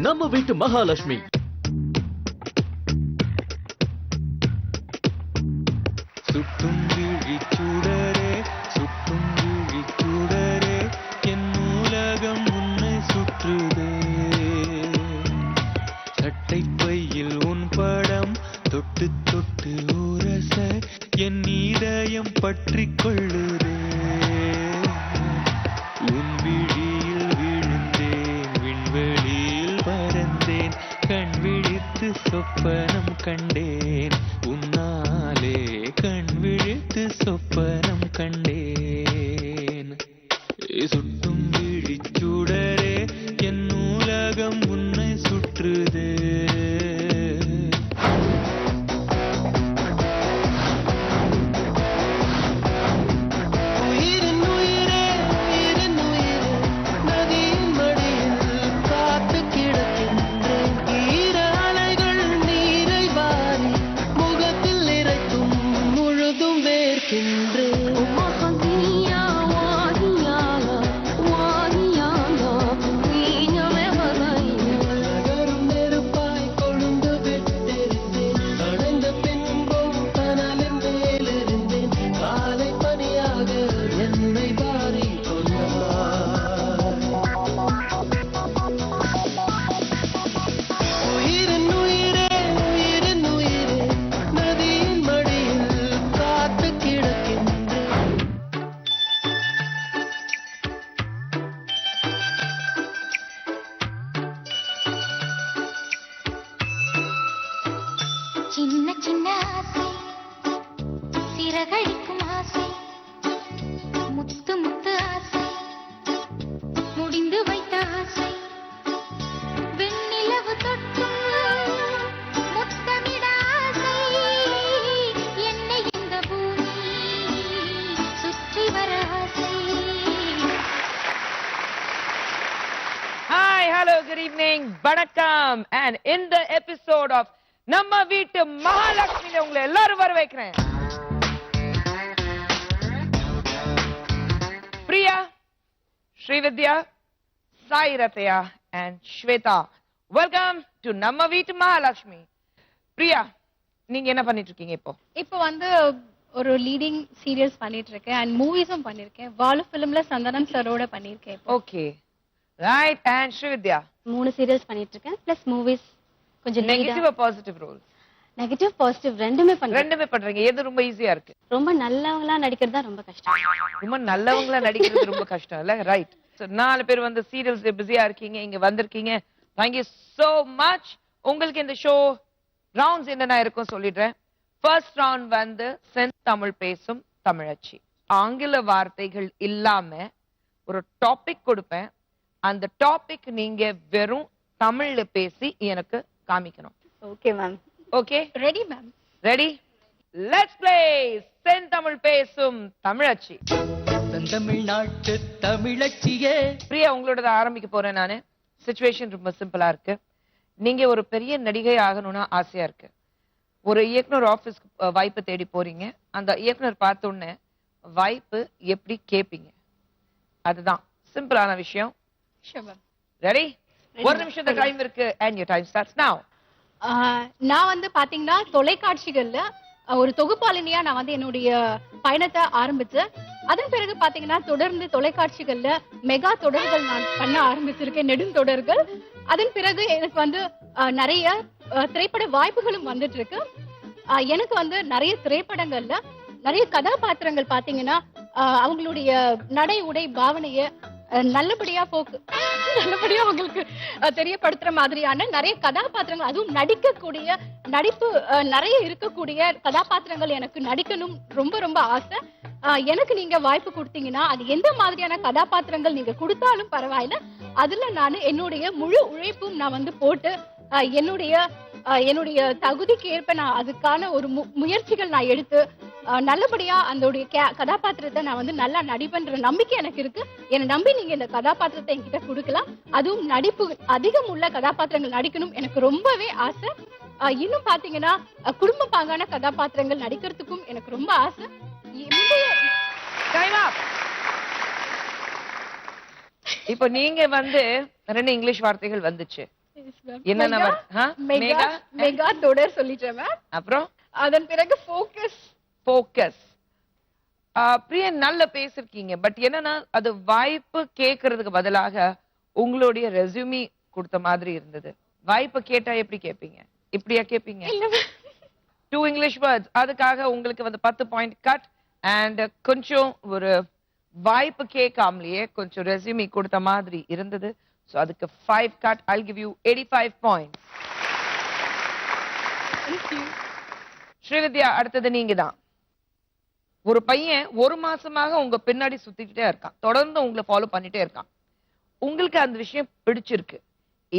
நம்ம வீட்டு மகாலட்சுமி. சுட்டும் விழிச்சுடரே, சுட்டும் விழிச்சுடரே, என் உலகம் உன்னை சுற்றுதே. சட்டை பையில் உன் படம் தொட்டு தொட்டு உரச என் இதயம் பற்றி கொள்ளுதே. உன் விழியில் விழுந்தேன், விண்வெளியில் பறந்தேன், கண் விழித்து சொப்பனம் கண்டேன். உன்னாலே கண் விழித்து சொப்பனம் கண்டேன். சுட்டும் விழிச்சுடரே, என் உலகம் உன்னை சுற்றுதே. சின்ன சின்ன ஆசை, சிறகடிக்கும் ஆசை, முத்து முத்து ஆசை, முடிந்து வைத்த ஆசை, வெண்ணிலவு தொட்டு முத்தமிட ஆசை, என்னை இந்த பூமி சுற்றி வர ஆசை. Hi, hello, good evening, வணக்கம். And in the episode of நம்ம வீட்டு மகாலட்சுமியில உங்களை எல்லாரும் வர வைக்கிறேன். Priya, Srividya, Sai Rathaiah and Swetha, welcome to நம்ம வீட்டு மகாலட்சுமி. பிரியா, நீங்க என்ன பண்ணிட்டு இருக்கீங்க இப்போ? இப்போ வந்து ஒரு லீடிங் சீரியல்ஸ் பண்ணிட்டு இருக்கேன் and மூவிஸும் பண்ணிருக்கேன். வாலு ஃபிலிம்ல சந்தனம் சரோட பண்ணிருக்கேன். Okay, right. and Srividya? 3 serials பண்ணிட்டு இருக்கேன் பிளஸ் மூவிஸ். கொஞ்சம் negative positive role? Negative positive ரெண்டுமே பண்றேன். ரெண்டுமே பண்றீங்க. எது ரொம்ப ஈஸியா இருக்கு? ரொம்ப நல்லவங்களா நடிக்கிறது தான் ரொம்ப கஷ்டம். ரொம்ப நல்லவங்களா நடிக்கிறது ரொம்ப கஷ்டம் இல்ல? ரைட். சோ 4 பேர் வந்து சீரியல்ஸ்ல பிஸியா இருக்கீங்க, இங்க வந்திருக்கீங்க. Thank you so much. உங்களுக்கு இந்த ஷோ ரவுண்ட்ஸ் என்னென்ன இருக்கும் சொல்லிடுறேன். ஃபர்ஸ்ட் ரவுண்ட் வந்து செந்தமிழ் பேசும் தமிழச்சி. ஆங்கில வார்த்தைகள் இல்லாம ஒரு டாபிக் கொடுப்பேன். அந்த டாபிக் நீங்க வெறும் தமிழ்ல பேசி எனக்கு காமிக்கணும். Okay ma'am. Okay, ready ma'am? Ready. Let's play செந்தமிழ் பேசும் தமிழச்சி. தமிழ்நாட்டு தமிழச்சியே. பிரியா, உங்களோட ஆரம்பிக்க போறேன் நானு. சிச்சுவேஷன் ரொம்ப சிம்பிளா இருக்கு. நீங்க ஒரு பெரிய நடிகை ஆகணும்னா ஆசையா இருக்கு. ஒரு இயக்குனர் ஆபீஸ்க்கு வாய்ப்பு தேடி போறீங்க. அந்த இயக்குனர் பார்த்த உடனே வாய்ப்பு எப்படி கேப்பீங்க? அதுதான் சிம்பிளான விஷயம். Sure ma'am. ரெடி? 1 நிமிஷம் டைம் இருக்கு and your time starts now. நான் வந்து பாத்தீங்கன்னா தொலைக்காட்சிகள்ல ஒரு தொகுப்பாளினியா நான் வந்து என்னுடைய பயணத்தை ஆரம்பிச்சேன். அதன் பிறகு பாத்தீங்கன்னா தொடர்ந்து தொலைக்காட்சிகள்ல மெகா தொடர்கள் நான் பண்ண ஆரம்பிச்சிருக்கேன், நெடுந்தொடர்கள். அதன் பிறகு எனக்கு வந்து நிறைய திரைப்பட வாய்ப்புகளும் வந்துட்டு இருக்கு. எனக்கு வந்து நிறைய திரைப்படங்கள்ல நிறைய கதாபாத்திரங்கள் பாத்தீங்கன்னா அவங்களுடைய நடை உடை பாவனைய நல்லபடியா உங்களுக்கு தெரியப்படுத்துற மாதிரியான நிறைய கதாபாத்திரங்கள், அதுவும் நடிக்கக்கூடிய நடிப்பு நிறைய இருக்கக்கூடிய கதாபாத்திரங்கள் எனக்கு நடிக்கணும் ரொம்ப ரொம்ப ஆசை. எனக்கு நீங்க வாய்ப்பு கொடுத்தீங்கன்னா அது எந்த மாதிரியான கதாபாத்திரங்கள் நீங்க கொடுத்தாலும் பரவாயில்ல, அதுல நான் என்னுடைய முழு உழைப்பும் நான் வந்து போட்டு என்னுடைய தகுதிக்கு ஏற்ப நான் அதுக்கான ஒரு முயற்சிகள் நான் எடுத்து நல்லபடியா அந்த கதாபாத்திரத்தை நான் வந்து நல்லா நடிப்பேன்ற நம்பிக்கை எனக்கு இருக்கு. என்னை நம்பி நீங்க இந்த கதாபாத்திரத்தை என்கிட்ட கொடுக்கலாம். அதுவும் நடிப்பு அதிகம் உள்ள கதாபாத்திரங்கள் நடிக்கணும் எனக்கு ரொம்பவே ஆசை. இன்னும் பாத்தீங்கன்னா குடும்ப பாங்கான கதாபாத்திரங்கள் நடிக்கிறதுக்கும் எனக்கு ரொம்ப ஆசை. இப்போ நீங்க வந்து 2 இங்கிலீஷ் வார்த்தைகள் வந்துச்சு. என்னென்ன மெகா மெகா தொடர் சொல்லிட்டேன் மேம். அப்புறம் அதன் பிறகு ஃபோக்கஸ். ஃபோக்கஸ். பிரியன் நல்ல பேசிருக்கீங்க, பட் என்னன்னா அது வாய்ப்பு கேட்கறதுக்கு பதிலாக உங்களுடைய ரெஸ்யூமி கொடுத்த மாதிரி இருந்தது. வாய்ப்பு கேட்டா எப்படி கேட்பீங்க? இப்படியா கேட்பீங்க? 2 இங்கிலீஷ் வேர்ட்ஸ், அதுக்காக உங்களுக்கு வந்து 10 பாயிண்ட் கட். அண்ட் கொஞ்சம் ஒரு வாய்ப்பு கேட்காமலேயே கொஞ்சம் ரெஸ்யூமி கொடுத்த மாதிரி இருந்தது. சோ அதுக்கு 5 cut. I'll give you 85 points. Srividya, அடுத்தது நீங்க தான். ஒரு பையன் 1 மாசமாக உங்க பின்னாடி சுத்திக்கிட்டே இருக்கான், தொடர்ந்து உங்களை ஃபாலோ பண்ணிட்டே இருக்கான். உங்களுக்கு அந்த விஷயம் பிடிச்சிருக்கு,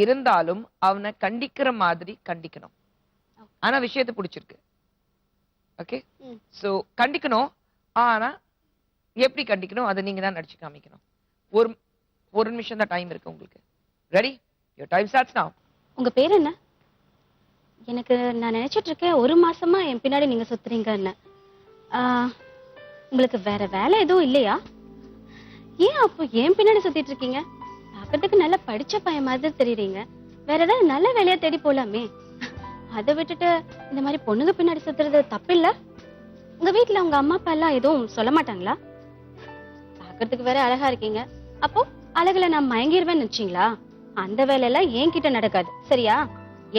இருந்தாலும் அவனை கண்டிக்கிற மாதிரி கண்டிக்கணும். ஆனா விஷயத்தை பிடிச்சிருக்கு. ஓகே, சோ கண்டிக்கணும். ஆனா எப்படி கண்டிக்கணும் அதை நீங்க தான் நடிச்சு காமிக்கணும். ஒரு நிமிஷம் தான் டைம் இருக்கு உங்களுக்கு. ரெடி? யுவர் டைம் ஸ்டார்ட்ஸ் நவ. உங்க பேர் என்ன? எனக்கு நான் நினைச்சிட்டு இருக்கேன் 1 மாசமா என் பின்னாடி நீங்க சுத்துறீங்கன்னு. உங்களுக்கு வேற வேலை எதுவும் இல்லையா? ஏன் அப்போ என் பின்னாடி சுத்திட்டு இருக்கீங்க? பார்க்கறதுக்கு நல்லா படிச்ச பையன் மாதிரி தெரியுறீங்க. வேற ஏதாவது நல்ல வேலையா தேடி போலாமே. அதை விட்டுட்டு இந்த மாதிரி பொண்ணுங்க பின்னாடி சுத்துறது தப்பு இல்ல? உங்க வீட்டுல உங்க அம்மா அப்பா எல்லாம் எதுவும் சொல்ல மாட்டாங்களா? பார்க்கறதுக்கு வேற அழகா இருக்கீங்க. அப்போ அழகுல நான் மயங்கிருவேன்னு நினைச்சீங்களா? அந்த வேலையெல்லாம் என்கிட்ட நடக்காது, சரியா?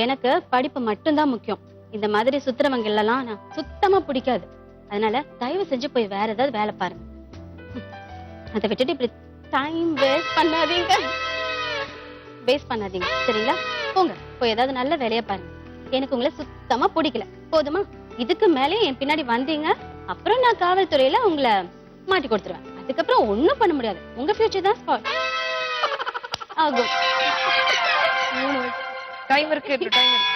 எனக்கு படிப்பு மட்டும்தான் முக்கியம். இந்த மாதிரி சுத்துறவங்க எல்லாம் நான் சுத்தமா பிடிக்காது. அதனால தயவு செஞ்சு போய் வேற ஏதாவது வேலை பாருங்க. அதை விட்டுட்டு இப்படி டைம் வேஸ்ட் பண்ணாதீங்க சரிங்களா? போங்க, போய் ஏதாவது நல்ல வேலையா பாருங்க. எனக்கு உங்களை சுத்தமா பிடிக்கல, போதுமா? இதுக்கு மேலே என் பின்னாடி வந்தீங்க, அப்புறம் நான் காவல்துறையில உங்களை மாட்டி கொடுத்துருவேன். அதுக்கப்புறம் ஒண்ணும் பண்ண முடியாது. உங்க ஃபியூச்சர் தான் ஸ்பாட் ஆகும். டைம் இருக்கு, டைம் இருக்கு.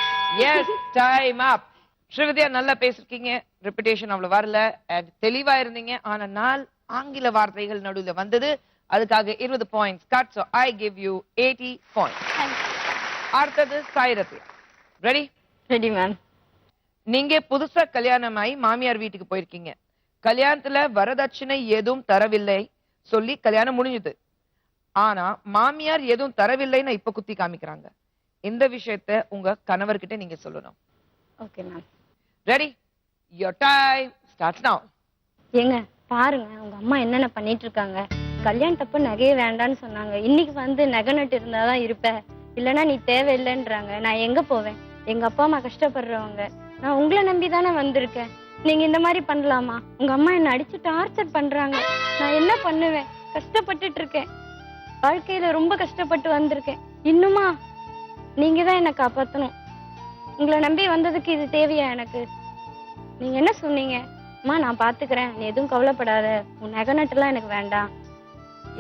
எஸ், டைம் அப். ஸ்ரீவித்யா நல்லா பேசிருக்கீங்க, ரெப்புடேஷன் அவ்வளவு வரல, and தெளிவா இருந்தீங்க. ஆனா 4 ஆங்கில வார்த்தைகள் நடுவுல வந்தது, அதுக்காக 20 points cut. So I give you 80 points. அடுத்தது சாய்ரத்யா. ரெடி? Ready ma'am. நீங்க புதுசா கல்யாணமாயி மாமியார் வீட்டுக்கு போயிருக்கீங்க. கல்யாணத்துல வரதட்சணை எதுவும் தரவில்லை சொல்லி கல்யாணம் முடிஞ்சது. ஆனா மாமியார் எதுவும் தரவில்லைன்னு இப்ப குத்தி காமிக்கிறாங்க. இந்த விஷயத்த உங்க கணவர்கிட்ட நீங்க சொல்லணும். Okay ma'am. Ready? Your time starts நவ. ஏங்க பாருங்க, உங்க அம்மா என்னென்ன பண்ணிட்டு இருக்காங்க. கல்யாணத்தப்ப நகையே வேண்டான்னு சொன்னாங்க. இன்னைக்கு வந்து நகை நட்டு இருந்தாதான் இருப்ப, இல்லைன்னா நீ தேவையில்லைன்றாங்க. நான் எங்க போவேன்? எங்க அப்பா அம்மா கஷ்டப்படுறவங்க. நான் உங்களை நம்பி தானே வந்திருக்கேன். நீங்க இந்த மாதிரி பண்ணலாமா? உங்க அம்மா என்ன அடிச்சு டார்ச்சர் பண்றாங்க. நான் என்ன பண்ணுவேன்? கஷ்டப்பட்டுட்டு இருக்கேன், வாழ்க்கையில ரொம்ப கஷ்டப்பட்டு வந்திருக்கேன். இன்னுமா? நீங்க தான் என்ன காப்பாத்தணும். உங்களை நம்பி வந்ததுக்கு இது தேவையா எனக்கு? நீங்க என்ன சொன்னீங்க? அம்மா நான் பாத்துக்கிறேன், நீ எதுவும் கவலைப்படாத, உன் நகை நட்டுலாம் எனக்கு வேண்டாம்,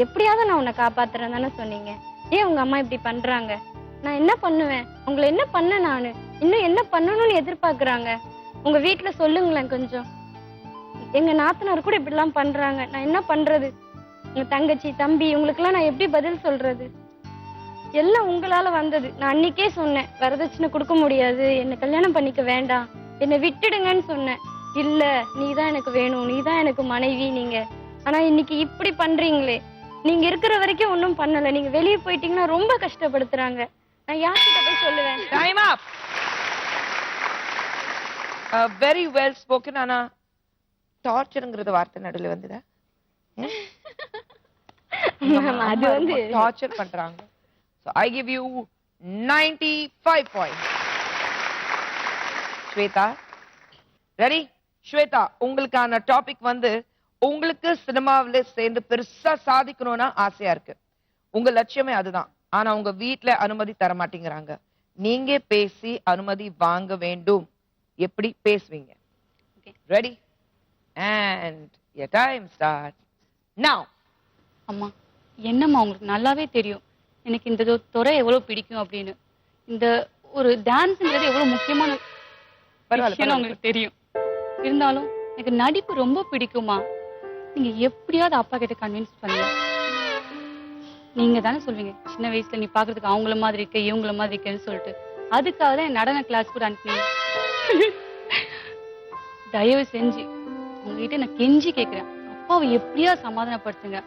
எப்படியாவது நான் உன்னை காப்பாத்துறேன் தானே சொன்னீங்க. ஏன் உங்க அம்மா இப்படி பண்றாங்க? நான் என்ன பண்ணுவேன்? உங்களை என்ன பண்ண நானு? இன்னும் என்ன பண்ணணும்னு எதிர்பார்க்கறாங்க? உங்க வீட்டுல சொல்லுங்களேன் கொஞ்சம். எங்க நாத்தனார் கூட இப்படி எல்லாம் பண்றாங்க, நான் என்ன பண்றது? உங்க தங்கச்சி தம்பி உங்களுக்கெல்லாம் நான் எப்படி பதில் சொல்றது? எல்லாம் உங்களால வந்தது. நான் அன்னைக்கே சொன்னேன் வரதட்சணை கொடுக்க முடியாது, என்ன கல்யாணம் பண்ணிக்க வேண்டாம், என்னை விட்டுடுங்கன்னு சொன்னேன். இல்ல நீதான் எனக்கு வேணும், நீதான் எனக்கு மனைவி நீங்க. ஆனா இன்னைக்கு இப்படி பண்றீங்களே. நீங்க இருக்கிற வரைக்கும் ஒன்னும் பண்ணல, நீங்க வெளியே போயிட்டீங்கன்னா ரொம்ப கஷ்டப்படுத்துறாங்க. நான் யார்கிட்ட போய் சொல்லுவேன்? டைம் அப். Very well spoken. ஆனா டார்ச்சர்ங்கிறது வார்த்தை நடுவுல வந்ததா? அது வந்து டார்ச்சர் பண்றாங்க. So I give you 95 points. Swetha, ready? Swetha, உங்களுக்கான டாபிக் வந்து உங்களுக்கு சினிமாவில சேர்ந்து பெருசா சாதிக்கணும்னா ஆசையா இருக்கு. உங்க லட்சியமே அதுதான். ஆனா உங்க வீட்டுல அனுமதி தர மாட்டேங்கிறாங்க. நீங்க பேசி அனுமதி வாங்க வேண்டும். எப்படி பேசுவீங்க? Ready? And your time starts now. அம்மா, என்னம்மா உங்களுக்கு நல்லாவே தெரியும் எனக்கு இந்த துறை எவ்வளவு பிடிக்கும் அப்படின்னு. இந்த ஒரு டான்ஸ்ங்கிறது எவ்வளவு முக்கியமான விஷயம் உங்களுக்கு தெரியும். இருந்தாலும் எனக்கு நடிப்பு ரொம்ப பிடிக்குமா. நீங்க எப்படியாவது அப்பா கிட்ட கன்வின்ஸ் பண்ணுங்க. நீங்க தானே சொல்வீங்க சின்ன வயசுல நீ பாக்குறதுக்கு அவங்கள மாதிரி இருக்க இவங்கள மாதிரி இருக்கேன்னு சொல்லிட்டு. அதுக்காக தான் என் நடன கிளாஸ் கூட அனுப்பினீங்க. தயவு செஞ்சு உங்ககிட்ட நான் கெஞ்சி கேட்கிறேன், அப்பாவை எப்படியா சமாதானப்படுத்துங்க.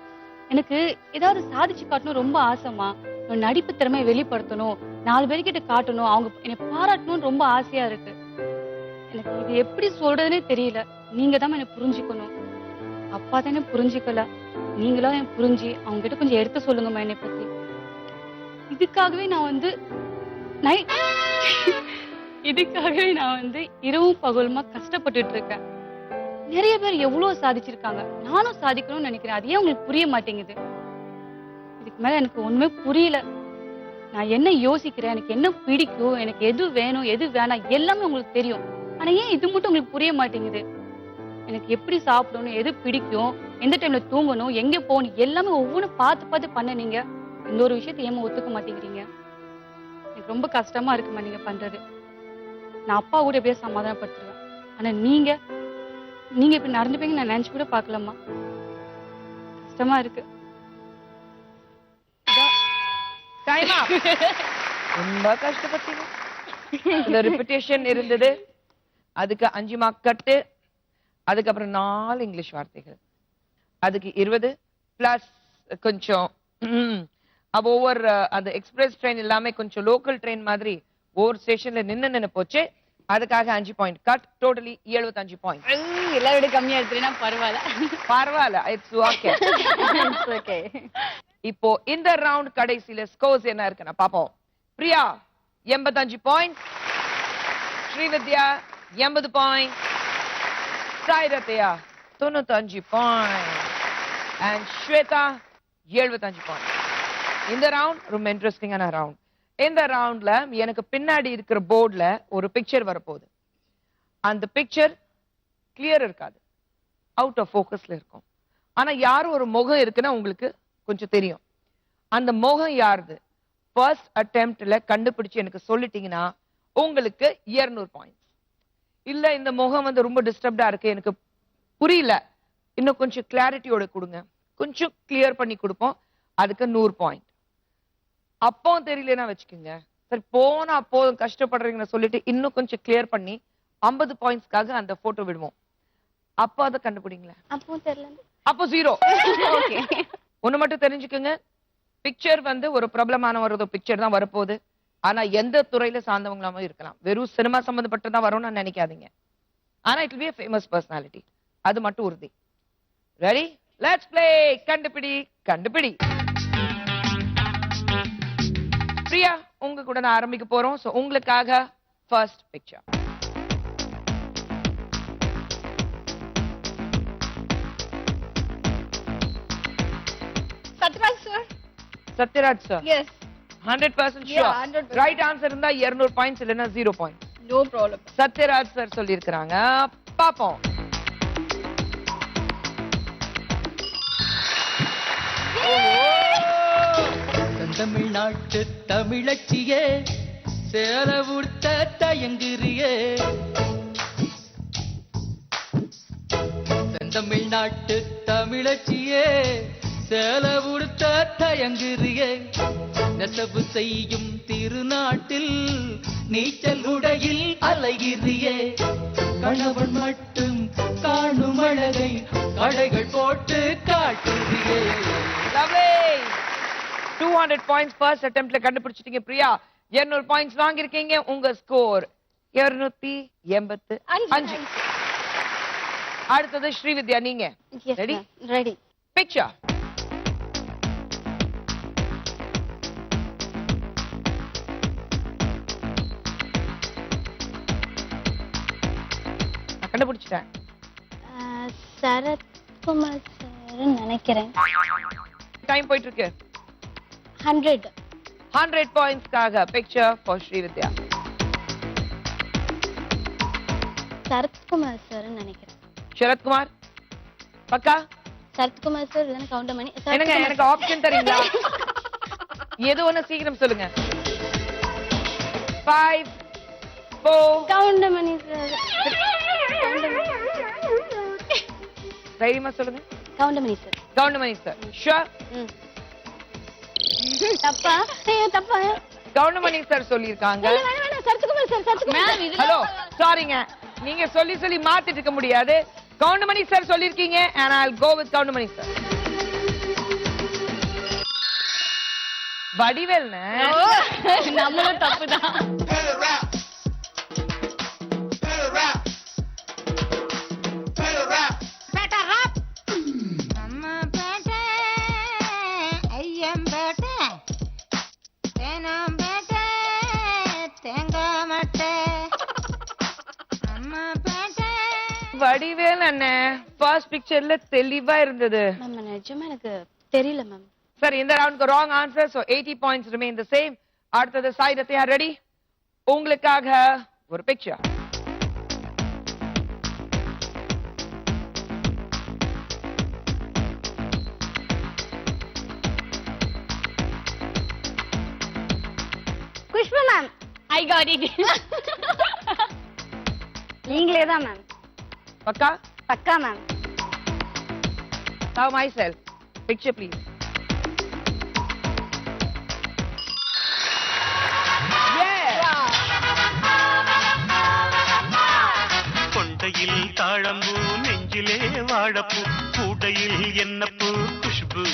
எனக்கு ஏதாவது சாதிச்சு காட்டணும் ரொம்ப ஆசைமா. என்னோட நடிப்பு திறமையை வெளிப்படுத்தணும், 4 பேர்கிட்ட காட்டணும், அவங்க என்னை பாராட்டணும்னு ரொம்ப ஆசையா இருக்கு. எனக்கு இது எப்படி சொல்றதுன்னே தெரியல. நீங்க தான் என்ன புரிஞ்சுக்கணும். அப்பா தானே புரிஞ்சுக்கல, நீங்களும் என்ன புரிஞ்சு அவங்க கிட்ட கொஞ்சம் எடுத்து சொல்லுங்கம்மா என்னை பத்தி. இதுக்காகவே நான் வந்து இதுக்காகவே நான் வந்து இரவும் பகலுமா கஷ்டப்பட்டுட்டு இருக்கேன். நிறைய பேர் எவ்வளவு சாதிச்சிருக்காங்க, நானும் சாதிக்கணும்னு நினைக்கிறேன். அது ஏன் உங்களுக்கு புரிய மாட்டேங்குது? இதுக்கு மேல எனக்கு ஒண்ணுமே புரியல. நான் என்ன யோசிக்கிறேன், எனக்கு என்ன பிடிக்கும், எனக்கு எது வேணும் எது வேணாம் எல்லாமே உங்களுக்கு தெரியும். ஆனா ஏன் இது மட்டும் உங்களுக்கு புரிய மாட்டேங்குது? எனக்கு எப்படி சாப்பிடணும், எது பிடிக்கும், எந்த டைம்ல தூங்கணும், எங்க போகணும் எல்லாமே ஒவ்வொன்றும் பார்த்து பார்த்து பண்ண நீங்க இந்த ஒரு விஷயத்தை ஏமா ஒத்துக்க மாட்டேங்கிறீங்க? எனக்கு ரொம்ப கஷ்டமா இருக்குமா நீங்க பண்றது. நான் அப்பா கூட எப்படியா சமாதானப்படுத்துருவேன். ஆனா நீங்க இப்படி நடந்துப்பீங்க நான் நினைச்சு கூட பார்க்கலாமா? கஷ்டமா இருக்கு. டைம் அப். ரொம்ப கஷ்டப்பட்டீங்க. இந்த ரிப்பீட்டேஷன் இருந்தது, அதுக்கு 5 மார்க் கட்டு, அதுக்கப்புறம் 4 இங்கிலீஷ் வார்த்தைகள், அதுக்கு 20 பிளஸ் கொஞ்சம் அப்போ ஒவ்வொரு அந்த எக்ஸ்பிரஸ் ட்ரெயின் எல்லாமே கொஞ்சம் லோக்கல் ட்ரெயின் மாதிரி ஒவ்வொரு ஸ்டேஷன்ல நின்னு போச்சு. அதுக்காக 5 பாயிண்ட் கட். Totally 75 point. எல்லாரும் விட கம்மியா எடுத்துனா பரவாயில்ல. பரவாயில்ல, இட்ஸ் ஓகே. It's okay. இப்போ இந்த ரவுண்ட் கடைசியில ஸ்கோர்ஸ் என்ன இருக்குன்னு பாப்போம். Priya 85 point, Srividya 80 point, Sairathya 95 point and Swetha 75 point. இந்த ரவுண்ட் ரொம்ப இன்ட்ரெஸ்டிங்கான ரவுண்ட். இந்த ரவுண்ட்ல எனக்கு பின்னாடி இருக்கிற போர்டுல ஒரு பிக்சர் வரப்போகுது. அந்த பிக்சர் கிளியர் இருக்காது, அவுட் ஆஃப் ஃபோக்கஸ்ல இருக்கும். ஆனா யாரும் ஒரு முகம் இருக்குன்னா உங்களுக்கு கொஞ்சம் தெரியும். அந்த முகம் யாருது ஃபர்ஸ்ட் அட்டெம்ப்ட்ல கண்டுபிடிச்சு எனக்கு சொல்லிட்டீங்கன்னா உங்களுக்கு 200 பாயிண்ட்ஸ். இல்ல இந்த முகம் வந்து ரொம்ப டிஸ்டர்ப்டா இருக்கு, எனக்கு புரியல, இன்னும் கொஞ்சம் கிளாரிட்டியோட கொடுங்க, கொஞ்சம் கிளியர் பண்ணி கொடுப்போம், அதுக்கு 100 பாயிண்ட். அப்போ தெரியலன்னா வச்சுக்கோங்க, சரி போனா போதும் கஷ்டப்படுறீங்கன்னு சொல்லிட்டு இன்னும் கொஞ்சம் கிளியர் பண்ணி 50 பாயிண்ட்ஸ்க்காக அந்த போட்டோ விடுவோம். அப்போ அதை கண்டுபிடிங்களா? அப்போ தெரியல. அப்போ 0. ஒண்ணு மட்டும் தெரிஞ்சுக்குங்க, பிக்சர் வந்து ஒரு பிரபலமான ஒரு பிக்சர் தான் வரப்போகுது. ஆனா எந்த துறையில சார்ந்தவங்களாம இருக்கலாம், வெறும் சினிமா சம்பந்தப்பட்டதான் வரும்னு நினைக்காதீங்க. ஆனா it will be a famous personality, அது மட்டும் உறுதி. ரெடி? லெட்ஸ் ப்ளே கண்டுபிடி கண்டுபிடி. பிரியா உங்க கூட நான் ஆரம்பிக்க போறோம். சோ உங்களுக்காக first picture. Sathyaraj sir. Sathyaraj sir. Yes. 100% Yeah, sure. 100%. Right answer இருந்தா 200 பாயிண்ட்ஸ், இல்லைன்னா 0 point. No problem. Sathyaraj sir சொல்லியிருக்கிறாங்க. பாப்போம். தமிழ்நாட்டு தமிழச்சியே சேல உடுத்த தயங்குறியே, தமிழ்நாட்டு தமிழச்சியே சேல உடுத்த தயங்குறியே, நெசவு செய்யும் திருநாட்டில் நீச்சல் உடையில் அலைகிறியே, கணவன் மட்டும் காணும் அழகை கடைகள் போட்டு காட்டுறியே. Lovely. 200 பாயிண்ட்ஸ் ஃபர்ஸ்ட் அட்டெம்ப்ட்ல கண்டுபிடிச்சிட்டீங்க பிரியா. 200 பாயிண்ட்ஸ் வாங்கிருக்கீங்க. உங்க ஸ்கோர் 285. அடுத்தது ஸ்ரீவித்யா, நீங்க ரெடி? ரெடி. பிக்சர். கண்டுபிடிச்சிட்டேன். சரத்குமார் சார் நினைக்கிறேன். டைம் போயிட்டு இருக்கு. 100 பாயிண்ட்ஸ்க்காக picture for Srividya. Sarathkumar sir நினைக்கிறேன். சரத்குமார் பக்கா? சரத்குமார் சார் இல்லைன்னா கவுண்டமணி. என்னங்க எனக்கு ஆப்ஷன் தரீங்களா? எது ஒண்ணு சீக்கிரம் சொல்லுங்க. 5 4 கவுண்டமணி சார். தைரியமா சொல்லுங்க. Goundamani sir. Goundamani sir. Sure? தப்பா? தப்பா? கவுண்டமணி சார் சொல்லியிருக்காங்க. சரத்குமார் சார். சரத்குமார். ஹலோ சாரிங்க, நீங்க சொல்லி மாத்திட்டு இருக்க முடியாது. கவுண்டமணி சார் சொல்லிருக்கீங்க and I'll go with Goundamani sir. வடிவேல்னு நம்மளும் தப்புதான். அம்மா பேட்டை ஐயம்பேட்டை தேனாம்பேட்டை தேங்காய் மட்டை அம்மா பேட்டை வடிவேல் அண்ணன் ஃபர்ஸ்ட் பிக்சர்ல தெளிவா இருந்தது. மேம் நிஜமா எனக்கு தெரியல மேம். சரி, இந்த ரவுண்டுக்கு wrong answer. So 80 points remain the same. அடுத்தது சாய் ரத்யா, ரெடி? உங்களுக்காக ஒரு picture. Khushbu ma'am, I got it. நீங்களே தான் மேம். பக்கா? பக்கா ma'am. Now myself. Picture please. கொண்டையில் தாழம்பூ நெஞ்சிலே வாழப்பூ கூடையில் என்னப்பூ குஷ்பு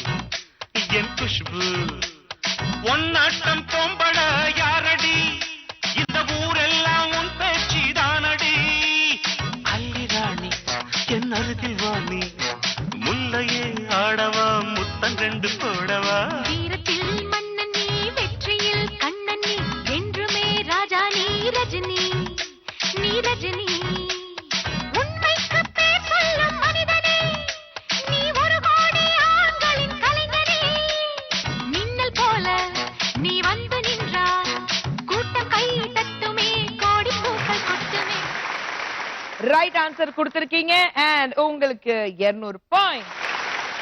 என் குஷ்பு ஒன்னாட்டம் பொம்பள யாரடி இந்த ஊரெல்லாம் உன் பேச்சிதானடி அல்லி ராணி என் அருகில் வாணி முல்லையே ஆடவா முத்தம் ரெண்டு போடவா வீரத்தில் மன்னன் நீ வெற்றியில் கண்ணன் நீ என்றுமே ராஜா நீ ரஜினி நீ ரஜினி உண்மைக்கு பேர் சொல்லும் மனிதனே நீ ஒரு கோடி ஆண்களின் கலைஞனே மின்னல் போல நீ வந்து நின்றாய் கூட்டம் கை தட்டுமே கோடி பூக்கள் கொட்டுமே. ரைட் ஆன்சர் கொடுத்திருக்கீங்க and உங்களுக்கு 200 பாயிண்ட்.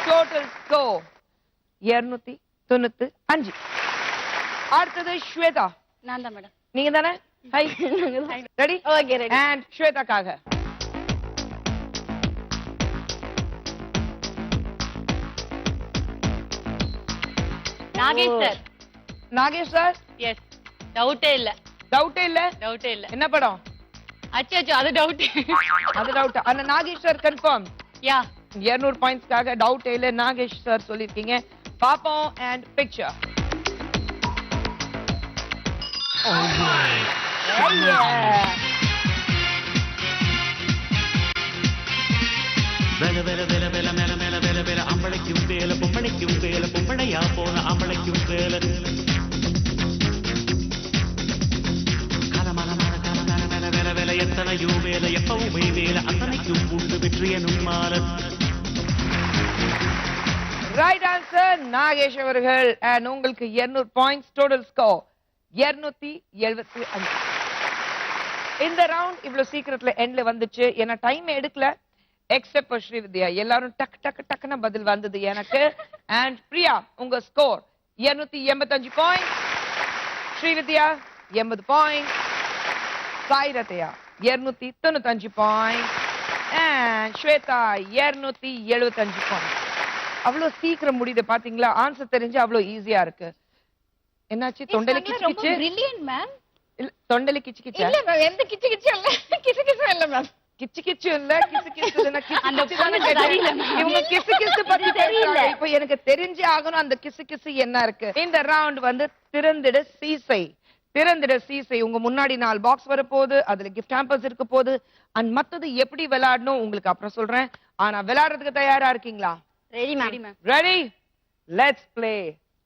Total score 295. அடுத்தது ஸ்வேதா, நான் தான் மேடம். நீங்க தானே? Hi, ready? Okay ready. and ஸ்வேதாக்காக Nagesh sir. Nagesh sir, yes, டவுட்டே இல்ல. டவுட்டே இல்ல. டவுட்டே இல்ல. என்ன படம்? அச்சோ அச்சோ, அது டவுட். அது டவுட். அந்த நாகேஷ் சார் கன்ஃபார்ம். யா. 200 பாயிண்ட்ஸ்க்காக டவுட் இல்ல, நாகேஷ் சார் சொல்லிருக்கீங்க. பாப்போம் and picture. வெல வெல வெல வெல மேல மேல வெல வெல அம்பளைக்கும் வேல பொம்பளைக்கும் வேல பொம்பளையா போன அம்பளைக்கும் வேல கலமல மல கலமல மேல வேல வேல எத்தனையோ வேல எப்பவுமே வேல அத்தனைக்கும் உண்டு வெற்றியனும் மால. ரைட் ஆன்சர் நாகேஷ் அவர்கள். and உங்களுக்கு 200 பாயிண்ட்ஸ். Total score 275. இந்த ரவுண்ட் இவ்வளவு சீக்கிரத்துல எண்ட்ல வந்துச்சு. ஏன்னா டைம் எடுக்கல, எக்ஸெப்ட் ஃபார் ஸ்ரீவித்யா. எல்லாரும் டக்கு டக்கு டக்குன்னு பதில் வந்தது எனக்கு. and பிரியா, உங்க score 285 point. Srividya 80 point. Sai Rathya 295 point. and Swetha 275 point. அவ்வளவு சீக்கிரம் முடியுது பாத்தீங்களா? ஆன்சர் தெரிஞ்சு அவ்வளவு ஈஸியா இருக்கு. என்னாச்சு? தொண்டையில கிச்சு ரொம்ப கிச்சு? brilliant ma'am. இல்ல, தொண்டையில கிச்சு கிச்சா? இல்ல மேம், எந்த கிச்சு கிச்சு இல்ல. கிச்சு கிச்சு இல்ல மேம். கிச்சு கிச்சு இல்ல, கிசு கிசு இல்ல. கிசு அந்த கிசு தானே பொண்ணு சரியில்லை கேட்டேன். ma'am. இவங்க கிசு கிசு பத்தி தெரியல. இப்போ எனக்கு தெரிஞ்சே ஆகணும் அந்த கிசு கிசு என்ன இருக்கு. இந்த ரவுண்ட் வந்து திறந்திட சீசை. திறந்திட சீசை. உங்க முன்னாடி 4 பாக்ஸ் வர போகுது. அதுல கிஃப்ட் ஹாம்பர்ஸ் இருக்க போகுது. அண்ட் மத்தது எப்படி விளையாடணும் உங்களுக்கு அப்புறம் சொல்றேன். ஆனா விளையாடுறதுக்கு தயாரா இருக்கீங்களா? Ready ma'am. Ready? Let's play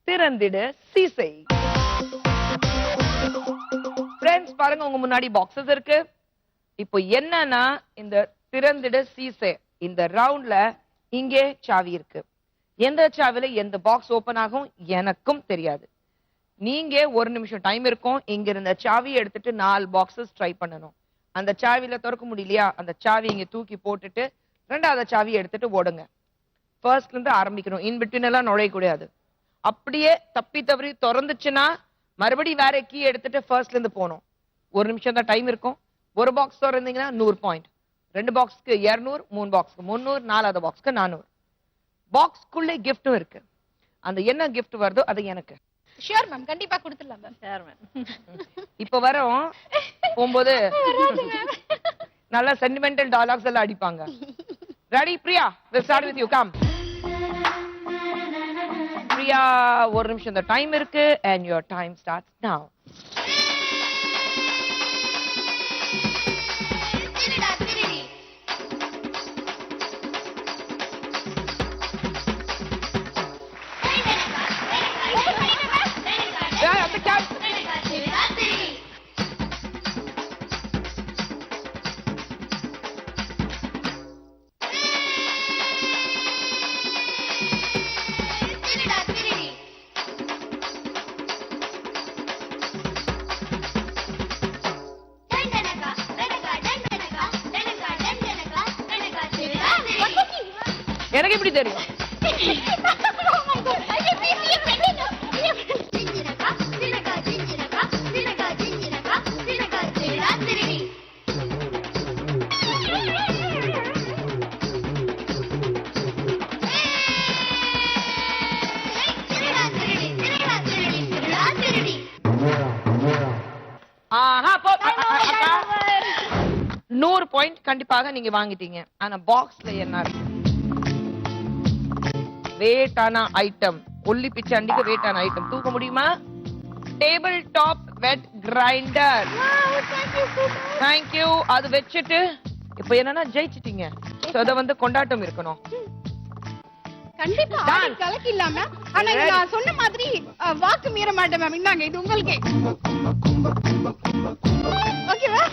திறந்திட சீசை. ஃப்ரெண்ட்ஸ் பாருங்க, உங்க முன்னாடி பாக்ஸஸ் இருக்கு. இப்போ என்னன்னா, இந்த திறந்திட சீசை இந்த ரவுண்ட்ல இங்கே சாவி இருக்கு. எந்த சாவில எந்த பாக்ஸ் ஓபன் ஆகும் எனக்கும் தெரியாது. நீங்க 1 நிமிஷம் டைம் இருக்கும். இங்க இருந்த சாவி எடுத்துட்டு 4 பாக்ஸஸ் ட்ரை பண்ணணும். அந்த சாவில திறக்க முடியலையா, அந்த சாவி இங்க தூக்கி போட்டுட்டு 2வது சாவி எடுத்துட்டு ஓடுங்க. ஃபர்ஸ்ட்ல இருந்து ஆரம்பிக்கணும். இன் பிட்வீன் எல்லாம் நுழைய கூடாது. அப்படியே தப்பி தவறி திறந்துச்சுன்னா மறுபடியும் வேற கீ எடுத்துட்டு ஃபர்ஸ்ட்ல இருந்து போகணும். 1 நிமிஷம் தான் டைம் இருக்கும். ஒரு பாக்ஸ் திறந்தீங்கன்னா 100 பாயிண்ட். 2 பாக்ஸ்க்கு 200, 3 பாக்ஸ்க்கு 300, 4வது பாக்ஸ்க்கு 400. பாக்ஸ்க்குள்ளே கிஃப்ட்டும் இருக்கு. அந்த என்ன கிஃப்ட் வருதோ அது எனக்கு. ஷூர் மேம், கண்டிப்பா கொடுத்துடலாம் மேம். Sir ma'am. இப்ப வரோம் போகும்போது நல்ல சென்டிமெண்டல் டயலாக்ஸ் எல்லாம் அடிப்பாங்க. Ready Priya? we'll start with you. come. Priya Priya ஒரு நிமிஷம் இந்த டைம் இருக்கு and your time starts now. எனக்கு எப்படி தெரியும்? ஆஹா 100 பாயிண்ட் கண்டிப்பாக நீங்க வாங்கிட்டீங்க. ஆனா பாக்ஸ்ல என்ன இருக்கு? வேட்டான ஐட்டம். ஒல்லி பிச்சை அண்டிக்கு வேட்டான ஐட்டம் தூக்க முடியுமா? Table top wet grinder. Thank you. அது வச்சுட்டு இப்ப என்னன்னா ஜெயிச்சிட்டீங்க. அத வந்து கொண்டாட்டம் இருக்கணும். கண்டிப்பா ஆடி கலக்கி இல்லாம. ஆனா நான் சொன்ன மாதிரி வாக்கு மீற மாட்டேன் மேம். இந்தாங்க இது உங்களுக்கு. ஓகேவா?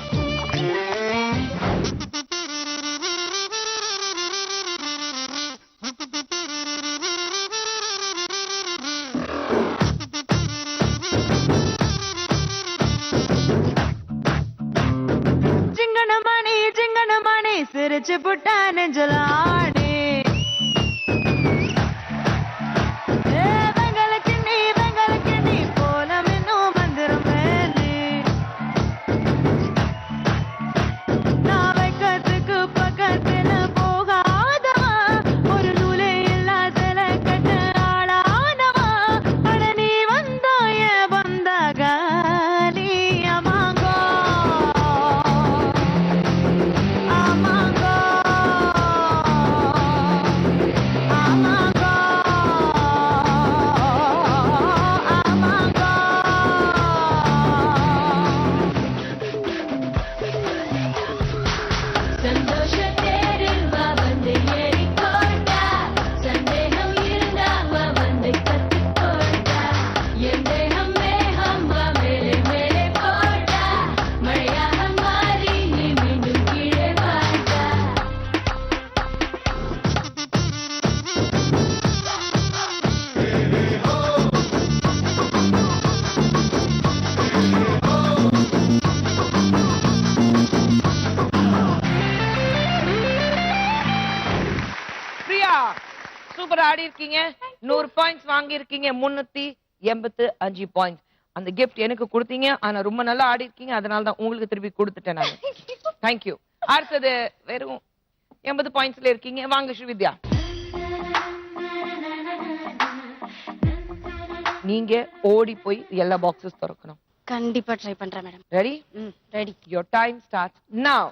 சிங்கனமணி சிரிச்சு புட்டா நெஞ்சலாடி சூப்பர் ஆடி இருக்கீங்க. 100 பாயிண்ட்ஸ் வாங்கி இருக்கீங்க. 385 பாயிண்ட்ஸ். அந்த gift எனக்கு கொடுத்தீங்க. ஆனா ரொம்ப நல்லா ஆடி இருக்கீங்க. அதனால தான் உங்களுக்கு திருப்பி கொடுத்துட்டேன் நான். Thank you. அடுத்தது வெறும் 80 பாயிண்ட்ஸ்ல இருக்கீங்க. வாங்க ஸ்ரீவித்யா. நீங்க ஓடி போய் எல்லா பாக்ஸஸ் திறக்கணும். கண்டிப்பா ட்ரை பண்றேன் madam. Ready? Ready. Your time starts now.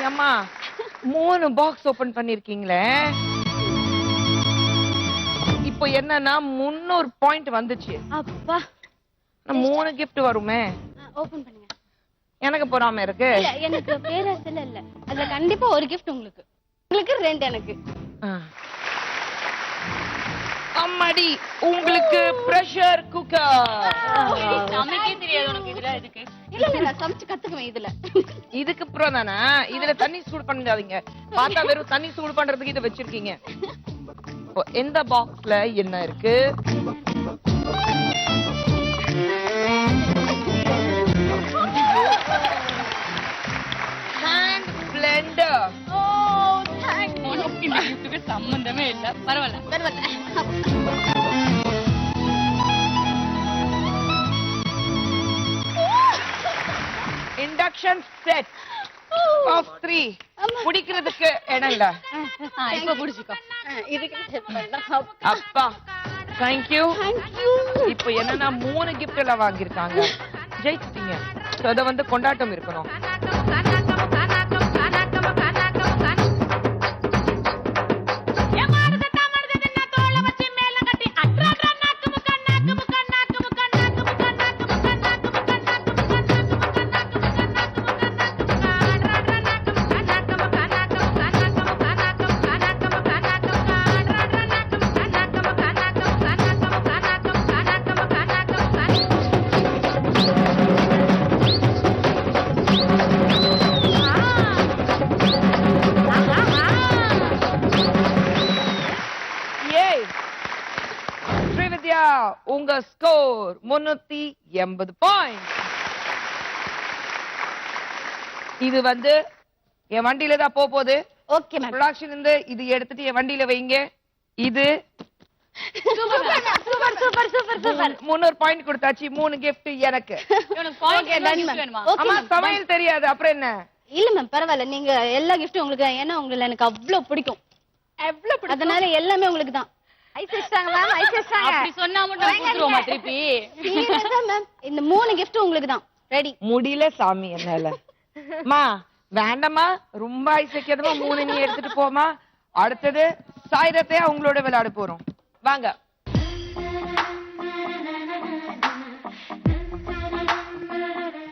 அம்மா 3 பாக்ஸ் ஓபன் பண்ணிருக்கீங்களே. இப்போ என்னன்னா 300 பாயிண்ட் வந்துச்சு. அப்பா 3 gift வருமே. ஓபன் பண்ணுங்க. எனக்கு பொறாம இருக்கு. இல்ல எனக்கு பேராசைல இல்ல. அதுல கண்டிப்பா ஒரு gift உங்களுக்கு. உங்களுக்கு 2 எனக்கு. அம்மாடி உங்களுக்கு பிரஷர் குக்கர். நமக்கே தெரியாது உனக்கு இதுல எதுக்கு. இல்ல நான் சமைச்சு கத்துக்குவேன் இதுல. இதுக்கு அப்புறம் தானே இதுல தண்ணி சூடு பண்ணாதீங்க. பார்த்தா வெறும் தண்ணி சூடு பண்றதுக்கு இதை வச்சிருக்கீங்க. இந்த பாக்ஸ்ல என்ன இருக்கு? Hand blender. உனக்கு இந்த gift-க்கு சம்பந்தமே இல்ல. பரவாயில்ல. Induction set off 3. குடிக்கிறதுக்கு இடம் இல்ல. இப்ப புடிச்சுக்கோ. அப்பா தேங்க்யூ. இப்போ என்னன்னா 3 கிஃப்ட் எல்லாம் வாங்கியிருக்காங்க. ஜெயிச்சிட்டீங்க. அத வந்து கொண்டாட்டம் இருக்கணும். உங்க ஸ்கோர் 380 பாயிண்ட். இது வந்து என் வண்டியில தான் போகுது. Okay ma'am. ப்ரொடக்ஷன் இருந்து இது எடுத்துட்டு என் வண்டியில வைங்க. இது சூப்பர் 300 பாயிண்ட் கொடுத்தாச்சு. 3 கிஃப்ட் எனக்கு. அம்மா சமையல் தெரியாது அப்புறம் என்ன? இல்ல மேம் பரவாயில்ல. நீங்க எல்லா கிஃப்டும் உங்களுக்கு தான். ஏன்னா உங்களுக்கு எனக்கு அவ்வளவு பிடிக்கும். அதனால எல்லாமே உங்களுக்கு தான். அப்படி சொன்னா மட்டும் கொடுத்துருவோமா திருப்பி? மேம் இந்த 3 கிஃப்ட் உங்களுக்கு தான். ரெடி. முடியல சாமி என்னால. மா வேண்டாமா, ரொம்ப ஐஸ் வைக்கிறதுமா. 3 நீ எடுத்துட்டு போமா. அடுத்தது சாயிரத்தையே அவங்களோட விளையாட போறோம். வாங்க.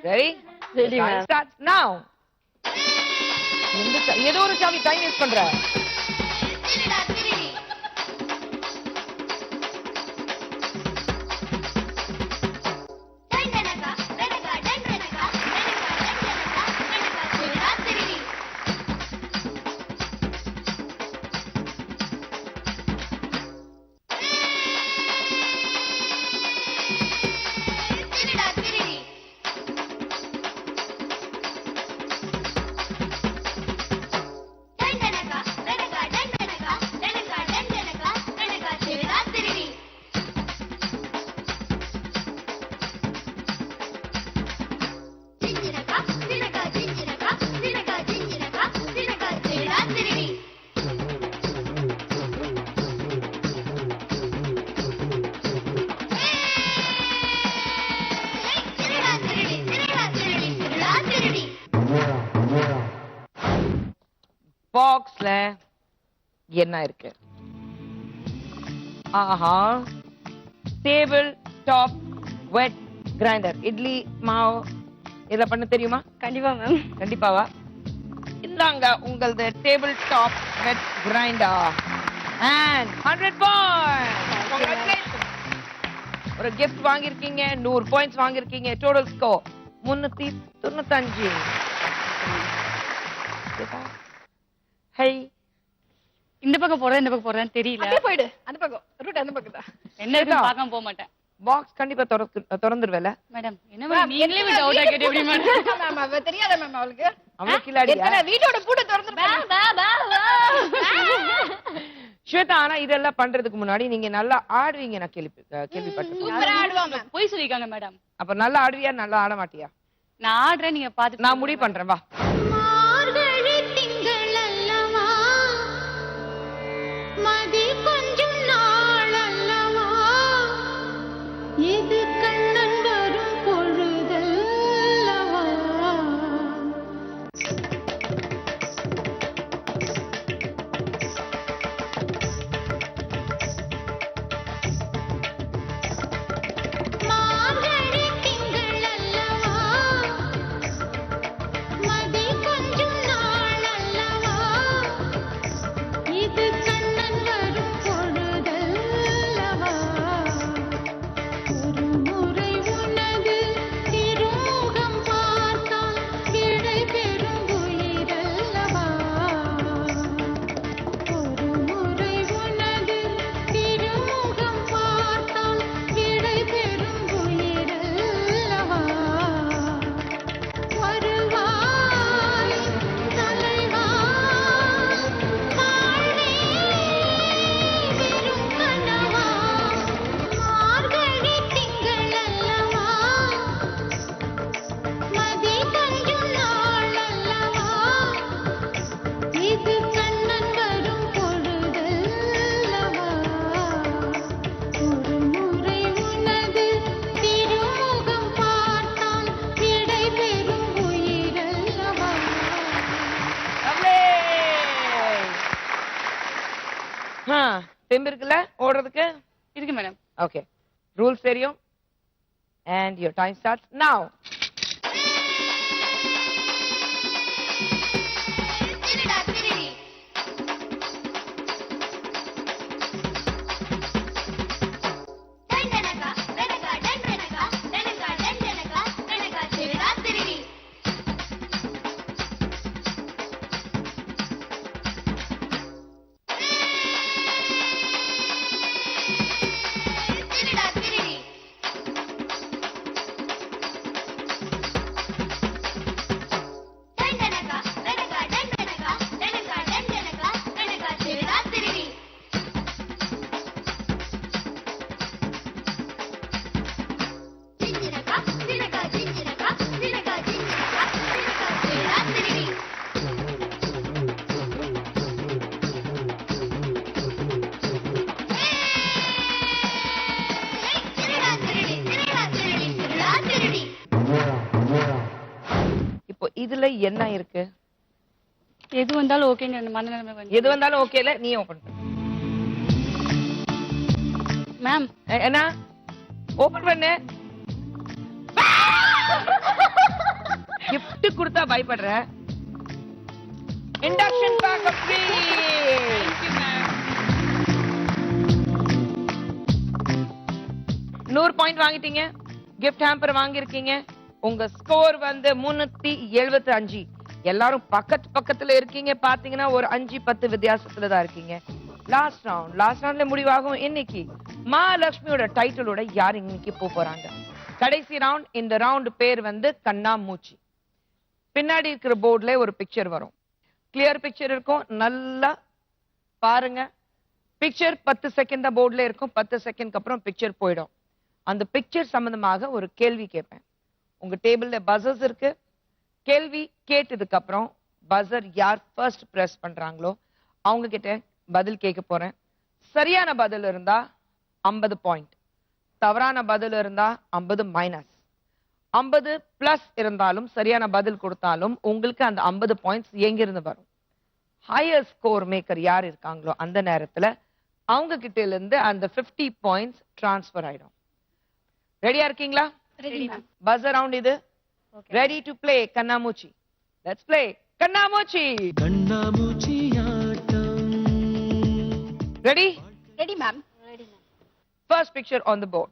Ready? Starts now. ஏதோ ஒரு சாமி டைம் வேஸ்ட் பண்ற. பாக்ஸ்ல என்ன இருக்கு? ஆஹா, table top wet grinder. Idli மாவு இத பண்ண தெரியுமா? கண்டிப்பா மேம். கண்டிப்பாவா? இந்தாங்க உங்களது table top wet grinder and 100 points. Congratulations. ஒரு gift வாங்கிருக்கீங்க. 100 பாயிண்ட்ஸ் வாங்கிருக்கீங்க. Total score 395. ஹை, இந்த பக்கம் போறதா இந்த பக்கம் போறதான்னு தெரியல. அப்படியே போயிடு. அந்த பக்கம் ரூட் அந்த பக்கம் தான். என்ன இருக்குன்னு பார்க்காம போக மாட்டேன். பாக்ஸ் கண்டிப்பா திறந்துருவேல மேடம். என்ன மேடம் நீங்களே விட்டு அவுட் ஆகிட்டு எப்படி மேடம்? மேம் அவ தெரியாத மேம் அவளுக்கு. அவளே கில்லாடியா? வீட்டோட பூட்ட திறந்துருப்பேன். ஸ்வேதா, ஆனா இதெல்லாம் பண்றதுக்கு முன்னாடி நீங்க நல்லா ஆடுவீங்க நான் கேள்விப்பட்டேன். சூப்பரா ஆடுவாங்க. போய் சொல்லிருக்காங்க மேடம். அப்ப நல்லா ஆடுவியா நல்லா ஆட மாட்டியா? நான் ஆடுறேன், நீங்க பாத்து. நான் முடிவு பண்றேன் வா. மதி கொஞ்சம் நாள் அல்லவா, இது கண்ணன் வரும் பொழுதல்லவா. மார்கழி திங்கள் அல்லவா, மதி தெம்பு இருக்குல்ல ஓடுறதுக்கு? இருக்கு மேடம். ஓகே, ரூல்ஸ் தெரியும். And your time starts now. இப்போ இதுல என்ன இருக்கு? எது வந்தாலும் ஓகேங்க மனநிலைமை வந்து. எது வந்தாலும் ஓகேல நீ ஓபன் பண்ணு. மேம் என்ன ஓபன் பண்ணு. gift கொடுத்தா பயப்படுற. Induction pack free. Thank you ma'am. 100 point வாங்கிட்டீங்க. gift hamper வாங்கிருக்கீங்க. உங்க ஸ்கோர் வந்து 375. எல்லாரும் பக்கத்துல இருக்கீங்க. பாத்தீங்கன்னா ஒரு 5-10 வித்தியாசத்துல தான் இருக்கீங்க. லாஸ்ட் ரவுண்ட்ல முடிவாகும். இன்னைக்கு மகாலட்சுமியோட டைட்டிலோட யார் இன்னைக்கு போறாங்க? கடைசி ரவுண்ட். இந்த ரவுண்ட் பேர் வந்து கண்ணாமூச்சி. பின்னாடி இருக்கிற போர்டுல ஒரு பிக்சர் வரும். கிளியர் பிக்சர் இருக்கும். நல்லா பாருங்க. பிக்சர் 10 செகண்ட் தான் போர்டுல இருக்கும். 10 செகண்ட்க்கு அப்புறம் பிக்சர் போயிடும். அந்த பிக்சர் சம்பந்தமாக ஒரு கேள்வி கேட்பேன். உங்க டேபிள்ல பஸர்ஸ் இருக்கு. கேள்வி கேட்டதுக்கு அப்புறம் பஸர் யார் ஃபர்ஸ்ட் பிரஸ் பண்றாங்களோ அவங்க கிட்ட பதில் கேட்க போறேன். சரியான பதில் இருந்தா 50 பாயிண்ட், தவறான பதில் இருந்தா 50 மைனஸ். 50 பிளஸ் இருந்தாலும் சரியான பதில் கொடுத்தாலும் உங்களுக்கு அந்த 50 பாயிண்ட்ஸ் எங்கிருந்து வரும்? ஹையர் ஸ்கோர் மேக்கர் யார் இருக்காங்களோ அந்த நேரத்துல அவங்க கிட்ட இருந்து அந்த 50 பாயிண்ட்ஸ் டிரான்ஸ்பர் ஆயிடும். ரெடியா இருக்கீங்களா? Ready ma'am. பஸ் அரவுண்ட் இது. ரெடி டு ப்ளே கண்ணாமூச்சி. லெட்ஸ் ப்ளே கண்ணாமூச்சி. Ready? Ready ma'am. First picture on the board.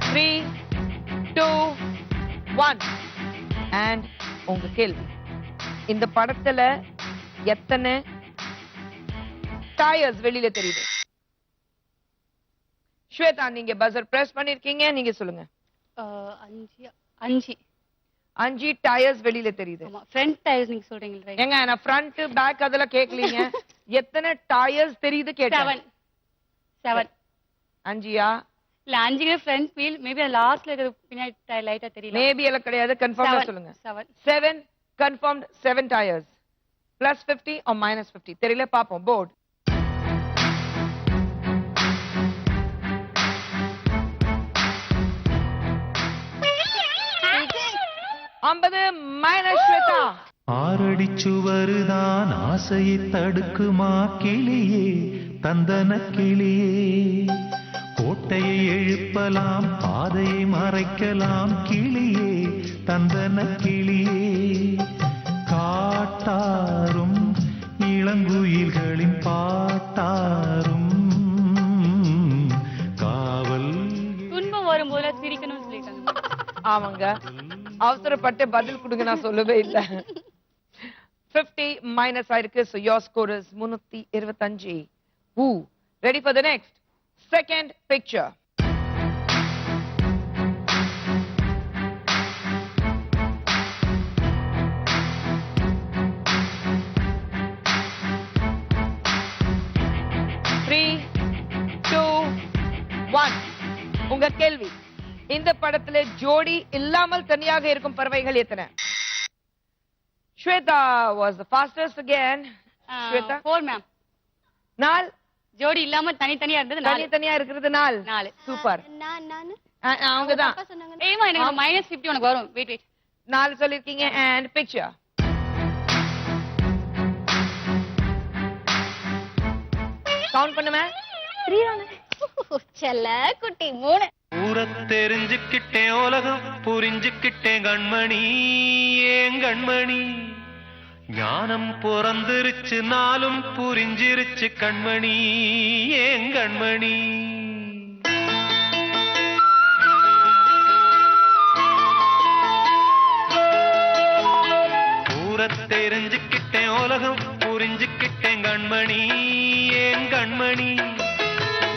Three, two, one. And உங்க கேள்வி, இந்த படத்துல எத்தனை டயர்ஸ் வெளியில தெரியுது? ஸ்வேதா, நீங்க பஸர் பிரஸ் பண்ணிருக்கீங்க. நீங்க சொல்லுங்க. 5 டயர்ஸ் வெளியில தெரியுது. ஆமா, ஃப்ரண்ட் டயர்ஸ் நீங்க சொல்றீங்க ரைட்? ஏங்க நான் ஃப்ரண்ட் பேக் அதெல்லாம் கேட்கலீங்க. எத்தனை டயர்ஸ் தெரியுது கேட்டேன். 7. 5யா? இல்ல 5 ஃப்ரண்ட் வீல், மேபி லாஸ்ட்ல இருக்கிற பின்னாடி லைட்டா தெரியல. மேபி எல்லாம் கிடையாது. கன்ஃபார்மா சொல்லுங்க. 7 confirmed. 7 tyres. plus 50 or minus 50 தெரியல. பாப்போம் போர்டு. மைனஸ் ஸ்வேதா. ஆறடி சுவருதான் ஆசையை தடுக்குமா கிளியே, தந்தன கிளியே. கோட்டையை எழுப்பலாம், பாதையை மறைக்கலாம் கிளியே, தந்தன கிளியே. காட்டாரும் இளங்குயில்களின் பாட்டாரும் காவல். துன்பம் வரும்போது சிரிக்கணும்னு சொல்லிட்டாங்க. ஆமாங்க, அவசரப்பட்டு பதில் கொடுங்க நான் சொல்லவே இல்ல. 50 மைனஸ் ஆயிருக்கு. so your score is 325. Ready for the next second picture. Three, two, one. உங்க கேள்வி, இந்த படத்துல ஜோடி இல்லாமல் தனியாக இருக்கும் பறவைகள் எத்தனை? Shweta was the fastest again. Shweta 4 ma'am. 4. ஜோடி இல்லாம தனித்தனியா இருந்தது 4. தனித்தனியா இருக்கிறது 4. சூப்பர். நான் அவங்க தான் அப்பா சொன்னாங்க ஏமா எனக்கு -50 உனக்கு வரும். Wait wait. 4 சொல்லிருக்கீங்க. அண்ட் பிக்சர் கவுண்ட் பண்ணுமே. செல்ல குட்டி 3. ஊரத் தெரிஞ்சுக்கிட்டேன் உலகம் புரிஞ்சுக்கிட்டேன் கண்மணி ஏன் கண்மணி ஞானம் பிறந்திருச்சு நாளும் புரிஞ்சிருச்சு கண்மணி ஏன் கண்மணி ஊரத் தெரிஞ்சுக்கிட்டேன் உலகம் புரிஞ்சுக்கிட்டேன் கண்மணி ஏன் கண்மணி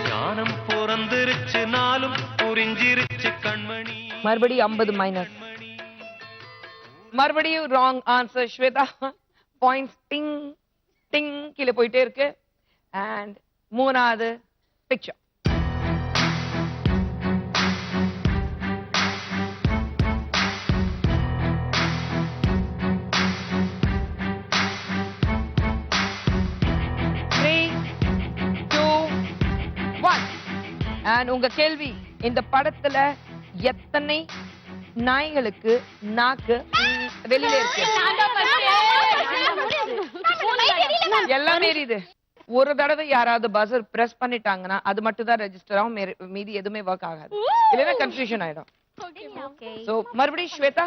ஞானம் பிறந்திருச்சு நாளும் புரிஞ்சிருச்சு கண்மணி. மறுபடியும் 50 மைனஸ். மறுபடியும் ராங் ஆன்சர் ஸ்வேதா. பாயிண்ட்ஸ் டிங் டிங் கீழே போயிட்டே இருக்கு. அண்ட் 3வது பிக்சர். அண்ட் உங்க கேள்வி, இந்த படத்துல எத்தனை நாய்களுக்கு நாக்கு வெளியில இருக்கு? எல்லாம் மீறிது. ஒரு தடவை யாராவது பஸர் பிரஸ் பண்ணிட்டாங்கன்னா அது மட்டும் தான் ரெஜிஸ்டர் ஆகும், மீதி எதுவுமே ஒர்க் ஆகாது. இல்லைன்னா கன்ஃபியூஷன் ஆயிடும். சோ மறுபடியும் ஸ்வேதா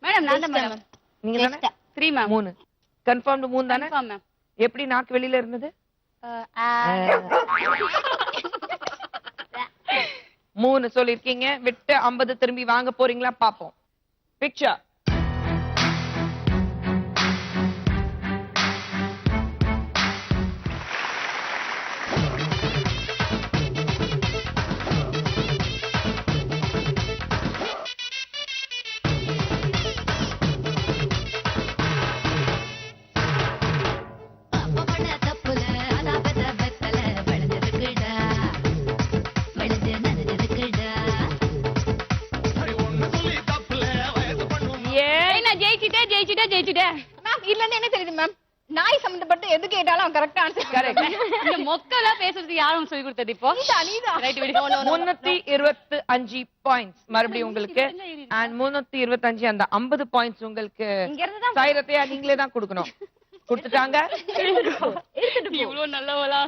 மேடம் நான் தான் மேடம். நீங்க தானே? 3 மேம். 3 கன்ஃபார்ம்டு 3 தானே? Confirm ma'am. எப்படி நாக்கு வெளியில இருந்தது? 3 சொல்லிருக்கீங்க. விட்டு 50 திரும்பி வாங்க போறீங்களா பாப்போம். பிக்சர். ஜெயிச்சிட்டேன் மேம். இல்லன்னு என்ன தெரியுது மேம், நாய் சம்பந்தப்பட்ட எது கேட்டாலும் கரெக்டா ஆன்சர் கரெக்ட். இந்த மொக்கலா பேசுறது யாரும் சொல்லி கொடுத்தது இப்போ? நீதான் ரைட் விடு. 325 பாயிண்ட்ஸ் மறுபடியும் உங்களுக்கு. அண்ட் 325 அந்த 50 பாயிண்ட்ஸ் உங்களுக்கு சாயிரத்தையா நீங்களே தான் கொடுக்கணும். கொடுத்துட்டாங்க. இவ்வளவு நல்லவளா?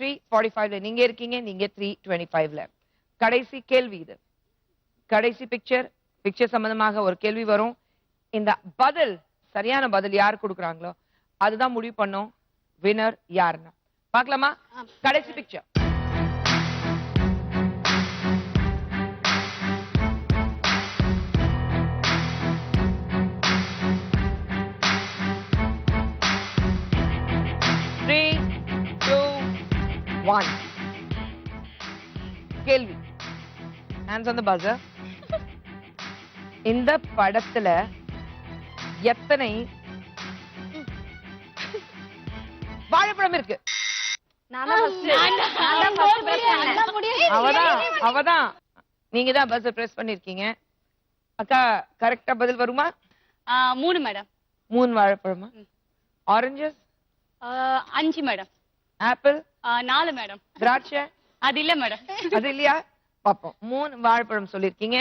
345ல நீங்க இருக்கீங்க, நீங்க 325ல. கடைசி கேள்வி இது. கடைசி பிக்சர் சம்பந்தமாக ஒரு கேள்வி வரும். இந்த பதில் சரியான பதில் யார் கொடுக்குறாங்களோ அதுதான் முடிவு பண்ணும் வினர் யாருன்னு. பார்க்கலாமா? கடைசி பிக்சர். Three, two, one. கேள்வி. Hands on the buzzer. இந்த படத்துல எத்தனை வாழைப்பழம் இருக்கு? அவதான் நீங்க தான் பஸ் பிரஸ் பண்ணிருக்கீங்க. அக்கா கரெக்டா பதில் வருமா? 3 மேடம். 3 வாழைப்பழமா? ஆரஞ்சஸ்? 5 மேடம். ஆப்பிள்? 4 மேடம். திராட்சை? அது இல்ல மேடம். அது இல்லையா? பாப்போம். 3 வாழைப்பழம் சொல்லிருக்கீங்க.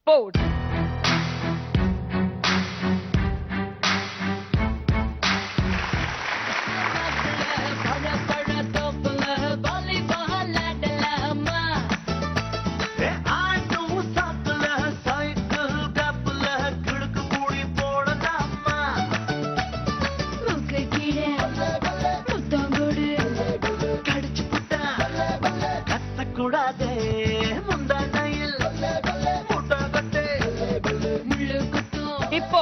போட். இப்போ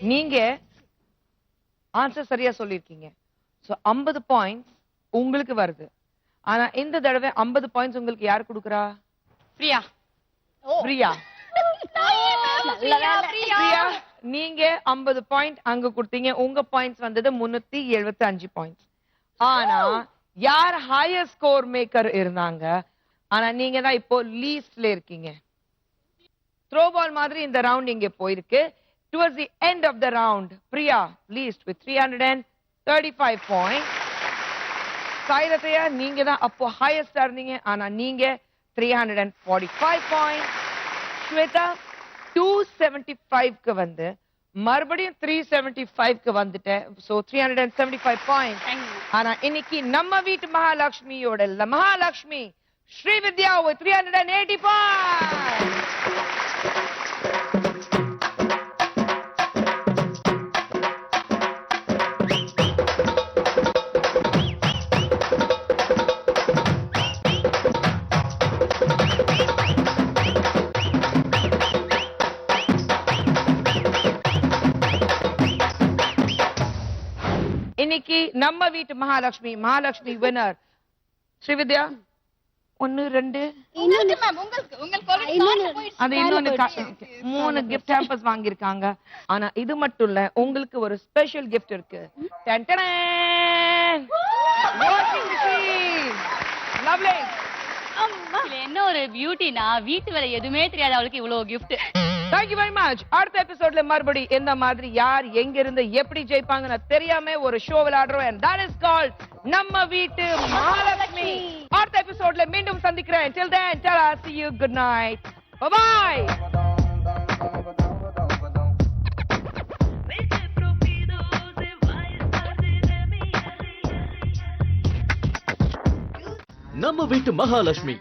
நீங்க ஆன்சர் சரியா சொல்லிருக்கீங்க. சோ 50 பாயிண்ட்ஸ் உங்களுக்கு வருது. ஆனா இந்த தடவை 50 பாயிண்ட்ஸ் உங்களுக்கு யார் கொடுக்கறா? பிரியா. பிரியா. பிரியா நீங்க 50 பாயிண்ட் அங்க கொடுத்தீங்க. உங்க பாயிண்ட்ஸ் வந்தது 375 பாயிண்ட்ஸ். ஆனா யார் ஹையர் ஸ்கோர் மேக்கர் இருந்தாங்க? ஆனா நீங்க தான் இப்போ லீஸ்ட்ல இருக்கீங்க. த்ரோ பால் மாதிரி இந்த ரவுண்ட் இங்க போயிருக்கு. Towards the end of the round, Priya least with 335 points. சாயிரத்தையா நீங்க தான் அப்போ ஹையஸ்டா இருந்தீங்க. ஆனா நீங்க 345 பாயிண்ட். ஸ்வேதா 275க்கு வந்து மறுபடியும் 375க்கு வந்துட்டேன். So 375 point. ஆனா இன்னைக்கு நம்ம வீட்டு மகாலட்சுமியோட மகாலட்சுமி ஸ்ரீவித்யா with 380 பாயிண்ட். இன்னைக்கு நம்ம வீட்டு மகாலட்சுமி வின்னர் ஸ்ரீவித்யா 1 2 அது இன்னொன்னு 3 கிஃப்ட் ஹேம்பர்ஸ் வாங்கியிருக்காங்க. ஆனா இது மட்டும் இல்ல, உங்களுக்கு ஒரு ஸ்பெஷல் கிஃப்ட் இருக்கு. Washing machine. லவ்லி. இதுல என்ன ஒரு பியூட்டினா, வீட்டு வேலை எதுவுமே தெரியாது அவளுக்கு இவ்வளவு gift. Thank you very much. அடுத்த எபிசோட்ல மறுபடி இந்த மாதிரி யார் எங்க இருந்து எப்படி ஜெயிப்பாங்கன்னு தெரியாம ஒரு show விளையாடுறோம். and that is called நம்ம வீட்டு மகாலட்சுமி. அடுத்த எபிசோட்ல மீண்டும் சந்திக்கிறேன். till then, tell us, see you, good night, bye bye. நம்ம வீட்டு மகாலட்சுமி